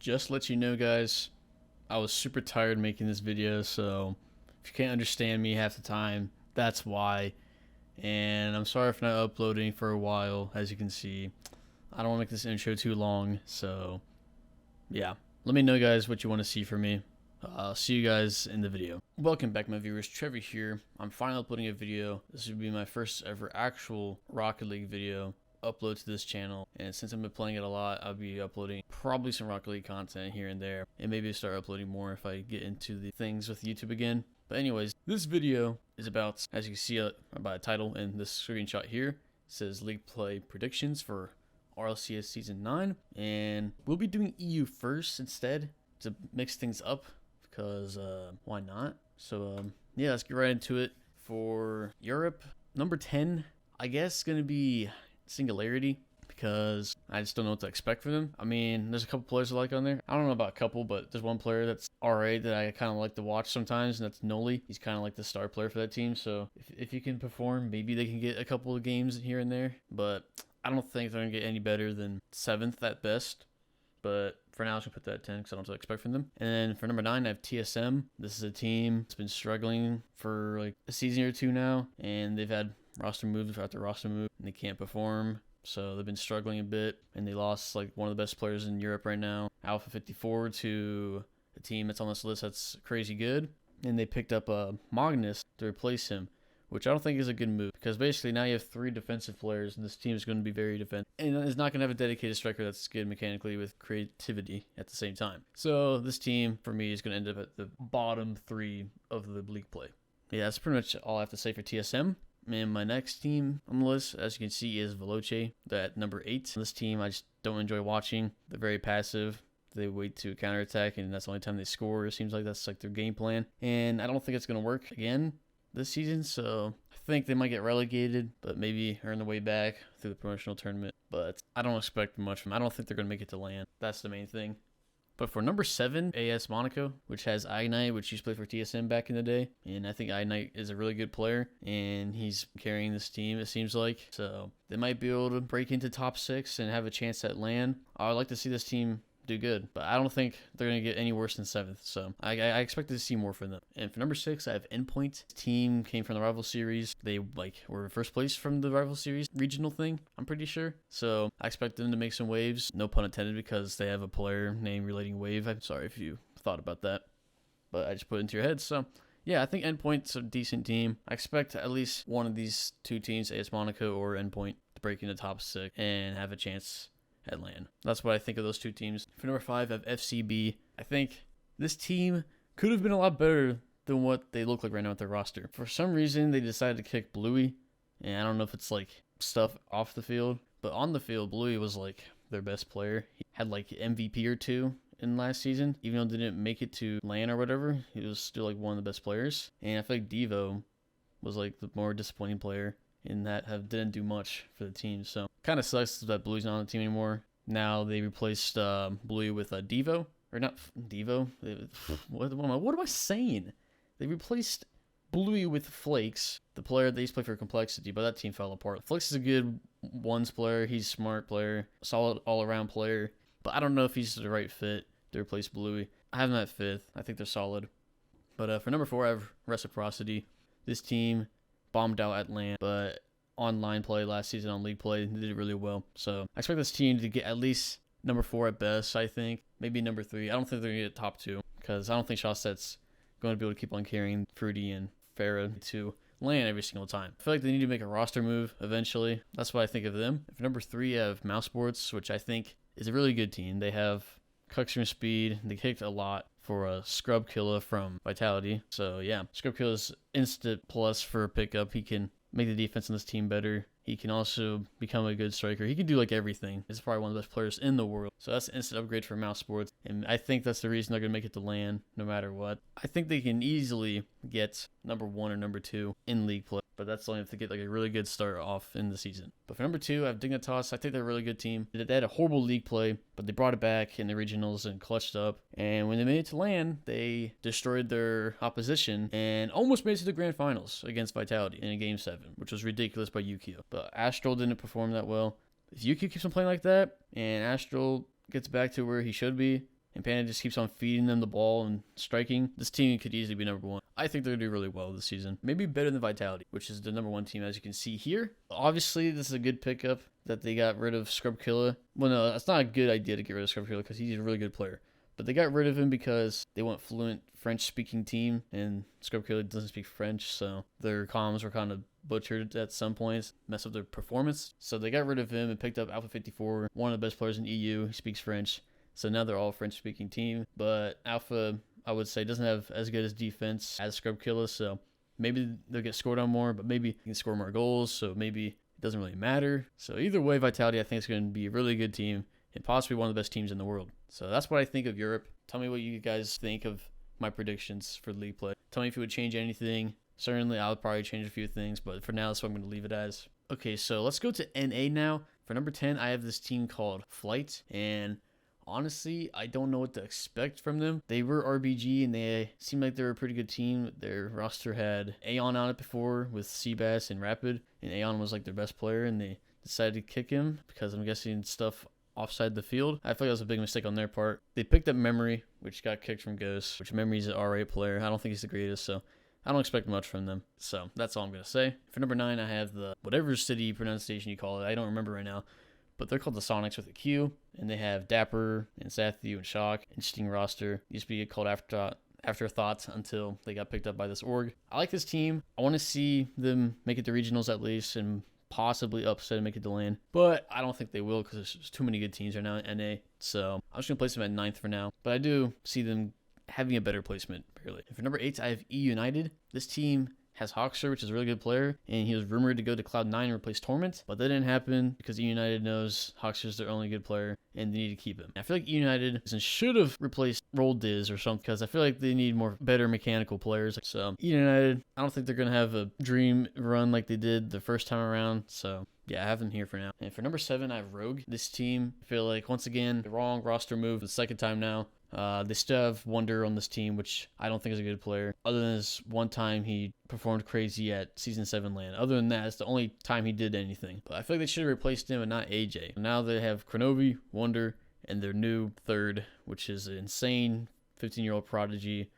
Just to let you know, guys, I was super tired making this video, so if you can't understand me half the time, that's why. And I'm sorry for not uploading for a while. As you can see, I don't want to make this intro too long, so yeah. Let me know, guys, what you want to see from me. I'll see you guys in the video. Welcome back, my viewers. Trevor here. I'm finally uploading a video. This would be my first ever actual Rocket League video upload to this channel, and since I've been playing it a lot, I'll be uploading probably some Rocket League content here and there, and maybe start uploading more if I get into the things with YouTube again. But anyways, this video is about, as you can see by the title and this screenshot here, it says League Play Predictions for RLCS Season 9, and we'll be doing EU first instead to mix things up, because why not? So yeah, let's get right into it. For Europe, number 10, I guess going to be Singularity, because I just don't know what to expect from them. I mean, there's a couple players I like on there. I don't know about a couple, but there's one player that's alright that I kind of like to watch sometimes, and that's Noli. He's kind of like the star player for that team, so if he can perform, maybe they can get a couple of games here and there, but I don't think they're going to get any better than 7th at best. But for now, I'm going to put that at 10 because I don't know what to expect from them. And then for number 9, I have TSM. This is a team that's been struggling for like a season or two now, and they've had roster moves after roster move, and they can't perform. So they've been struggling a bit, and they lost like one of the best players in Europe right now, Alpha 54, to a team that's on this list that's crazy good. And they picked up Magnus to replace him, which I don't think is a good move, because basically now you have 3 defensive players, and this team is going to be very defensive, and it's not going to have a dedicated striker that's good mechanically with creativity at the same time. So this team, for me, is going to end up at the bottom 3 of the league play. Yeah, that's pretty much all I have to say for TSM. And my next team on the list, as you can see, is Veloce, at number 8. This team I just don't enjoy watching. They're very passive. They wait to counterattack, and that's the only time they score. It seems like that's like their game plan, and I don't think it's going to work again this season, so I think they might get relegated, but maybe earn their way back through the promotional tournament. But I don't expect much from them. I don't think they're going to make it to LAN. That's the main thing. But for number 7, AS Monaco, which has Ignite, which used to play for TSM back in the day, and I think Ignite is a really good player, and he's carrying this team, it seems like. So they might be able to break into top 6 and have a chance at LAN. I would like to see this team do good, but I don't think they're going to get any worse than 7th, so I expect to see more from them. And for number 6, I have Endpoint. This team came from the Rival Series. They were first place from the Rival Series regional thing, I'm pretty sure, so I expect them to make some waves, no pun intended, because they have a player named Relating Wave. I'm sorry if you thought about that, but I just put it into your head. So yeah, I think Endpoint's a decent team. I expect at least one of these 2 teams, AS Monaco or Endpoint, to break into top 6 and have a chance at LAN. That's what I think of those 2 teams. For number 5, I have FCB. I think this team could have been a lot better than what they look like right now with their roster. For some reason, they decided to kick Bluey, and I don't know if it's like stuff off the field, but on the field, Bluey was like their best player. He had like MVP or 2 in last season, even though they didn't make it to LAN or whatever. He was still like one of the best players, and I feel like Devo was like the more disappointing player in that didn't do much for the team. So kind of sucks that Bluey's not on the team anymore. Now they replaced Bluey with Devo, or not Devo. What am I saying? They replaced Bluey with Flakes, the player that used to play for Complexity, but that team fell apart. Flakes is a good ones player. He's a smart player, solid all-around player, but I don't know if he's the right fit to replace Bluey. I have him at 5th. I think they're solid. But for number 4, I have Reciprocity. This team bombed out at LAN, but online play last season on league play, they did really well. So I expect this team to get at least number 4 at best, I think. Maybe number 3. I don't think they're going to get top 2, because I don't think Shawset's going to be able to keep on carrying Fruity and Farah to LAN every single time. I feel like they need to make a roster move eventually. That's what I think of them. For number 3, I have Mouse Sports, which I think is a really good team. They have Cuxstream Speed. They kicked a lot for a Scrub Killa from Vitality. So yeah, Scrub Killa's instant plus for a pickup. He can make the defense on this team better. He can also become a good striker. He can do like everything. He's probably one of the best players in the world. So that's an instant upgrade for Mouse Sports. And I think that's the reason they're going to make it to LAN no matter what. I think they can easily get number 1 or number 2 in league play, but that's only if they get like a really good start off in the season. But for number 2, I have Dignitas. I think they're a really good team. They had a horrible league play, but they brought it back in the regionals and clutched up. And when they made it to LAN, they destroyed their opposition and almost made it to the grand finals against Vitality in a game 7, which was ridiculous by Yukio. But Astral didn't perform that well. If Yukio keeps on playing like that and Astral gets back to where he should be and Panda just keeps on feeding them the ball and striking, this team could easily be number 1. I think they're going to do really well this season. Maybe better than Vitality, which is the number 1 team, as you can see here. Obviously, this is a good pickup that they got rid of Scrub Killa. Well, no, that's not a good idea to get rid of Scrub Killa because he's a really good player. But they got rid of him because they want fluent French-speaking team, and Scrub Killa doesn't speak French, so their comms were kind of butchered at some points, messed up their performance. So they got rid of him and picked up Alpha 54, one of the best players in EU. He speaks French, so now they're all French-speaking team. But Alpha, I would say, doesn't have as good as defense as Scrub Killa, so maybe they'll get scored on more, but maybe he can score more goals, so maybe it doesn't really matter. So either way, Vitality, I think, is going to be a really good team and possibly one of the best teams in the world. So that's what I think of Europe. Tell me what you guys think of my predictions for league play. Tell me if you would change anything. Certainly, I'll probably change a few things, but for now, that's what I'm going to leave it as. Okay, so let's go to NA now. For number 10, I have this team called Flight, and honestly, I don't know what to expect from them. They were RBG, and they seemed like they were a pretty good team. Their roster had Aeon on it before with Seabass and Rapid, and Aeon was like their best player, and they decided to kick him because I'm guessing stuff offside the field. I feel like that was a big mistake on their part. They picked up Memory, which got kicked from Ghost, which Memory's an R8 player. I don't think he's the greatest, so I don't expect much from them. So that's all I'm going to say. For number 9, I have the whatever city pronunciation you call it. I don't remember right now, but they're called the Sonics with a Q, and they have Dapper and Sathu and Shock. Interesting roster. Used to be called Afterthoughts until they got picked up by this org. I like this team. I want to see them make it to regionals at least and possibly upset and make it to LAN, but I don't think they will because there's too many good teams right now in NA. So I'm just going to place them at 9th for now, but I do see them having a better placement, really. And for number 8, I have E United. This team has Hawkster, which is a really good player, and he was rumored to go to Cloud9 and replace Torment, but that didn't happen because E United knows Hawkster's their only good player, and they need to keep him. I feel like E United should have replaced Roll Diz or something because I feel like they need better mechanical players. So E United, I don't think they're going to have a dream run like they did the first time around, so yeah, I have them here for now. And for number 7, I have Rogue. This team, I feel like, once again, the wrong roster move the second time now. They still have Wonder on this team, which I don't think is a good player. Other than this one time he performed crazy at Season 7 LAN. Other than that, it's the only time he did anything. But I feel like they should have replaced him and not AJ. Now they have Kronovi, Wonder, and their new third, which is an insane 15-year-old prodigy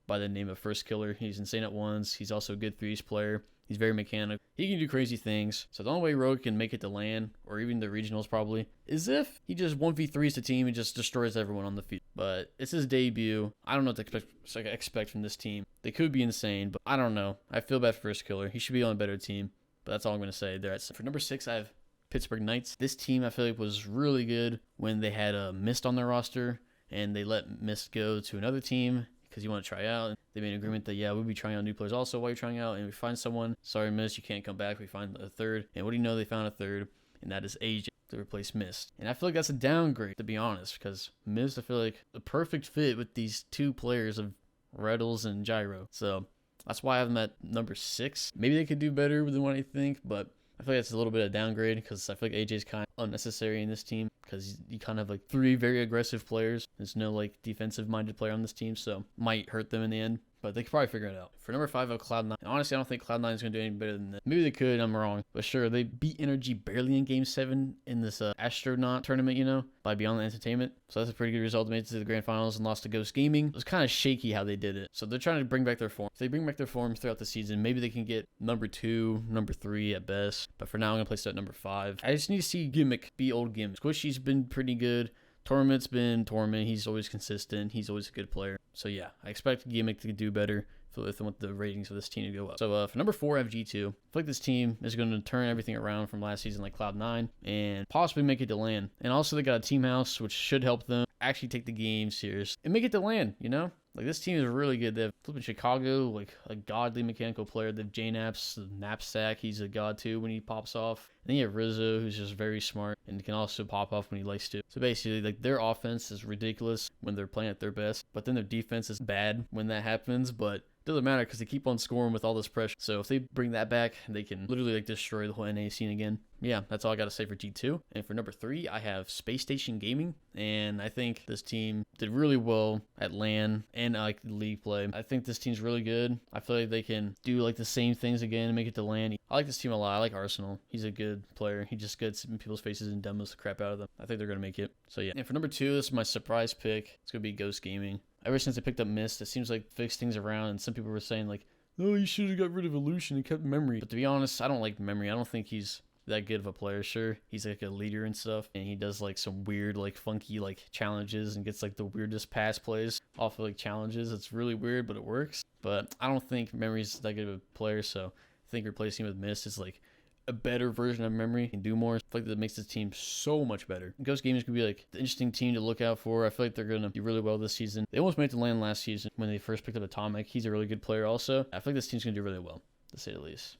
by the name of First Killer. He's insane at ones. He's also a good threes player. He's very mechanical. He can do crazy things. So the only way Rogue can make it to LAN, or even the regionals probably, is if he just 1v3s the team and just destroys everyone on the field. But it's his debut. I don't know what to expect from this team. They could be insane, but I don't know. I feel bad for First Killer. He should be on a better team. But that's all I'm going to say. For number 6, I have Pittsburgh Knights. This team I feel like was really good when they had a Mist on their roster, and they let Mist go to another team because you want to try out. They made an agreement that, yeah, we'll be trying out new players also while you're trying out, and we find someone. Sorry, Mist, you can't come back. We find a third. And what do you know? They found a third, and that is AJ to replace Mist. And I feel like that's a downgrade, to be honest, because Mist, I feel like the perfect fit with these two players of Reddles and Gyro. So that's why I have them at number 6. Maybe they could do better than what I think, but I feel like that's a little bit of downgrade because I feel like AJ's kind of unnecessary in this team because you kind of have like 3 very aggressive players. There's no like defensive minded player on this team, so might hurt them in the end. But they could probably figure it out. For number 5, I have Cloud9. And honestly, I don't think Cloud9 is going to do any better than this. Maybe they could, I'm wrong. But sure, they beat Energy barely in Game 7 in this Astronaut tournament, you know, by Beyond the Entertainment. So that's a pretty good result. They made it to the Grand Finals and lost to Ghost Gaming. It was kind of shaky how they did it. So they're trying to bring back their form. If they bring back their form throughout the season, maybe they can get number 2, number 3 at best. But for now, I'm going to place it at number 5. I just need to see Gimmick be old Gimmick. Squishy's been pretty good. Torment's been Torment. He's always consistent. He's always a good player. So yeah, I expect Gimmick to do better. With the ratings of this team to go up. So for number 4, I have G2. I feel like this team is going to turn everything around from last season like Cloud9 and possibly make it to LAN. And also they got a team house, which should help them actually take the game serious and make it to LAN, you know? Like this team is really good. They have flipping Chicago, like a godly mechanical player. They have J-Naps, Knapsack. He's a god too when he pops off. And then you have Rizzo, who's just very smart and can also pop off when he likes to. So basically, like their offense is ridiculous when they're playing at their best, but then their defense is bad when that happens. But Doesn't matter because they keep on scoring with all this pressure. So if they bring that back, they can literally like destroy the whole NA scene again. Yeah, that's all I got to say for G2. And for number 3, I have Space Station Gaming. And I think this team did really well at LAN and like league play. I think this team's really good. I feel like they can do like the same things again and make it to LAN. I like this team a lot. I like Arsenal. He's a good player. He just gets in people's faces and demos the crap out of them. I think they're going to make it. So yeah. And for number 2, this is my surprise pick. It's going to be Ghost Gaming. Ever since they picked up Mist, it seems like fixed things around, and some people were saying like, oh, you should have got rid of Illusion and kept Memory. But to be honest, I don't like Memory. I don't think he's that good of a player. Sure, he's like a leader and stuff, and he does like some weird, like funky, like challenges and gets like the weirdest pass plays off of like challenges. It's really weird, but it works. But I don't think Memory's that good of a player, so I think replacing him with Mist is like a better version of Memory, can do more. I feel like that makes this team so much better. Ghost Gaming is going to be like the interesting team to look out for. I feel like they're going to do really well this season. They almost made it to LAN last season when they first picked up Atomic. He's a really good player also. I feel like this team's going to do really well, to say the least.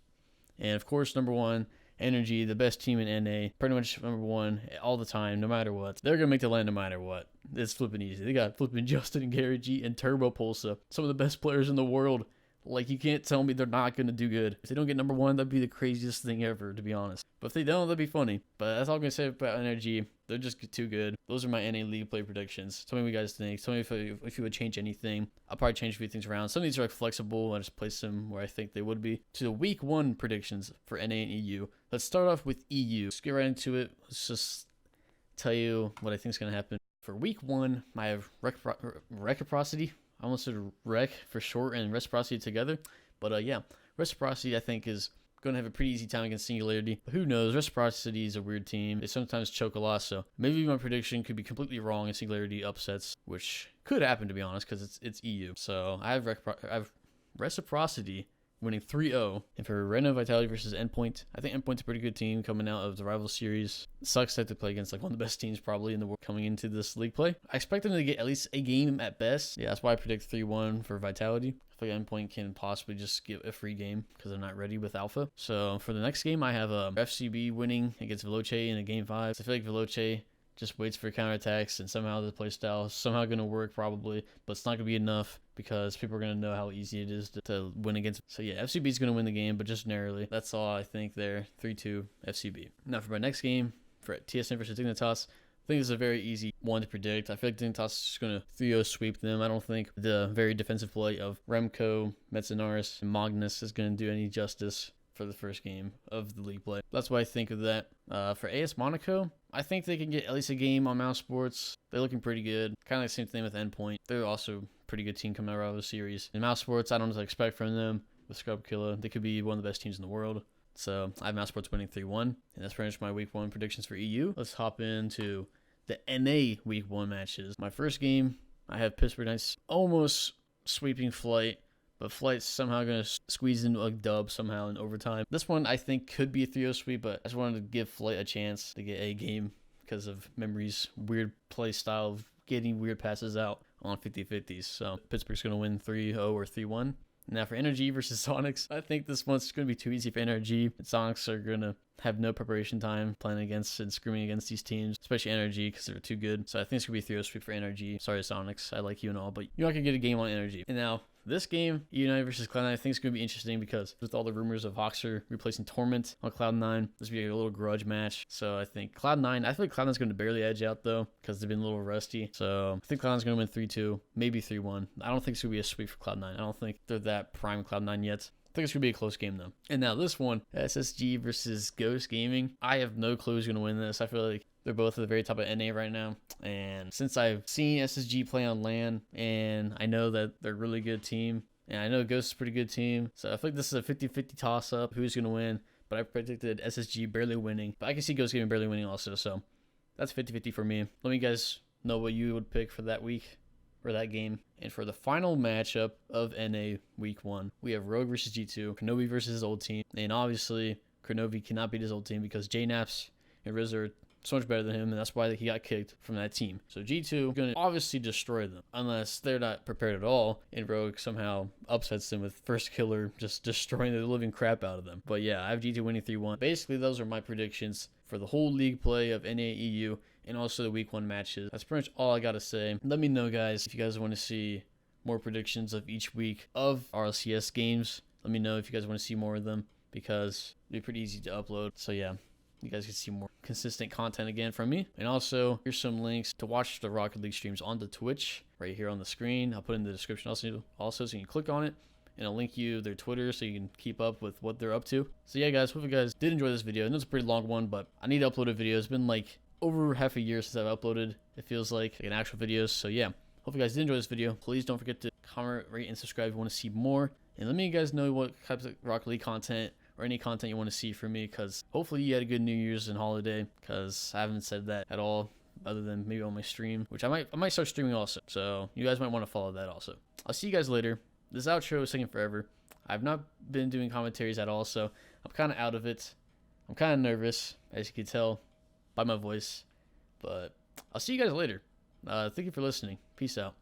And of course, number 1, Energy, the best team in NA. Pretty much number 1 all the time, no matter what. They're going to make the LAN no matter what. It's flipping easy. They got flipping Justin and Gary G and Turbo Pulsa, some of the best players in the world. Like, you can't tell me they're not going to do good. If they don't get number 1, that'd be the craziest thing ever, to be honest. But if they don't, that'd be funny. But that's all I'm going to say about Energy. They're just too good. Those are my NA League play predictions. Tell me what you guys think. Tell me if you would change anything. I'll probably change a few things around. Some of these are like flexible. I just place them where I think they would be. To the week 1 predictions for NA and EU. Let's start off with EU. Let's get right into it. Let's tell you what I think is going to happen. For week 1, I have Reciprocity. I almost said Rec for short and Reciprocity together. But yeah, Reciprocity I think is going to have a pretty easy time against Singularity. But who knows? Reciprocity is a weird team. They sometimes choke a lot, so maybe my prediction could be completely wrong and Singularity upsets, which could happen to be honest because it's EU. So I have Reciprocity winning 3-0. And for Reno Vitality versus Endpoint, I think Endpoint's a pretty good team coming out of the rival series. It sucks that they play against like one of the best teams probably in the world coming into this league play. I expect them to get at least a game at best. Yeah, that's why I predict 3-1 for Vitality. I feel like Endpoint can possibly just give a free game because they're not ready with Alpha. So for the next game, I have FCB winning against Veloce in a game 5. I feel like Veloce just waits for counterattacks, and somehow the playstyle is somehow going to work probably, but it's not going to be enough because people are going to know how easy it is to win against. So yeah, FCB is going to win the game, but just narrowly. That's all I think there. 3-2 FCB. Now for my next game, for TSM versus Dignitas, I think this is a very easy one to predict. I feel like Dignitas is just going to 3-0 sweep them. I don't think the very defensive play of Remco, Metzinaris, and Magnus is going to do any justice for the first game of the league play. That's what I think of that. For AS Monaco, I think they can get at least a game on Mouse Sports. They're looking pretty good. Kind of the same thing with Endpoint. They're also a pretty good team coming out of the series. In Mouse Sports, I don't know what to expect from them. With Scrub Killer, they could be one of the best teams in the world. So I have Mouse Sports winning 3-1. And that's pretty much my week 1 predictions for EU. Let's hop into the NA week 1 matches. My first game, I have Pittsburgh Knights almost sweeping Flight. But Flight's somehow going to squeeze into a dub somehow in overtime. This one I think could be a 3-0 sweep, but I just wanted to give Flight a chance to get a game because of Memory's weird play style of getting weird passes out on 50-50s. So Pittsburgh's going to win 3-0 or 3-1. Now for Energy versus Sonics, I think this one's going to be too easy for Energy. Sonics are going to have no preparation time playing against and screaming against these teams, especially Energy because they're too good. So I think it's going to be a 3-0 sweep for Energy. Sorry, Sonics. I like you and all, but you're not going to get a game on Energy. And now this game, United versus Cloud9, I think it's going to be interesting because with all the rumors of Hoxer replacing Torment on Cloud9, this will be a little grudge match. So I think Cloud9, I feel like Cloud9's going to barely edge out though because they've been a little rusty. So I think Cloud9's going to win 3-2, maybe 3-1. I don't think it's going to be a sweep for Cloud9. I don't think they're that prime Cloud9 yet. I think it's going to be a close game, though. And now this one, SSG versus Ghost Gaming. I have no clue who's going to win this. I feel like they're both at the very top of NA right now. And since I've seen SSG play on LAN, and I know that they're a really good team, and I know Ghost is a pretty good team, so I feel like this is a 50-50 toss-up. Who's going to win? But I predicted SSG barely winning. But I can see Ghost Gaming barely winning also, so that's 50-50 for me. Let me guys know what you would pick for that week. For that game. And for the final matchup of NA Week 1, we have Rogue versus G2, Kronovi versus his old team. And obviously, Kronovi cannot beat his old team because JNaps and Riz are so much better than him, and that's why he got kicked from that team. So G2 is going to obviously destroy them, unless they're not prepared at all, and Rogue somehow upsets them with first killer, just destroying the living crap out of them. But yeah, I have G2 winning 3-1. Basically, those are my predictions for the whole league play of NA EU, and also the week 1 matches. That's pretty much all I gotta say. Let me know, guys, if you guys want to see more predictions of each week of RLCS games. Let me know if you guys want to see more of them, because it'd be pretty easy to upload. So yeah, you guys can see more consistent content again from me. And also, here's some links to watch the Rocket League streams on the Twitch right here on the screen. I'll put in the description also so you can click on it, and I'll link you their Twitter so you can keep up with what they're up to. So yeah, guys, hope you guys did enjoy this video. I know it's a pretty long one, but I need to upload a video. It's been like over half a year since I've uploaded, it feels like an actual video. So yeah, hope you guys did enjoy this video. Please don't forget to comment, rate, and subscribe if you want to see more. And let me guys know what types of Rocket League content or any content you want to see from me, because hopefully you had a good New Year's and holiday, because I haven't said that at all other than maybe on my stream, which I might start streaming also. So you guys might want to follow that also. I'll see you guys later. This outro is taking forever. I've not been doing commentaries at all, so I'm kind of out of it. I'm kind of nervous, as you can tell by my voice, but I'll see you guys later. Thank you for listening. Peace out.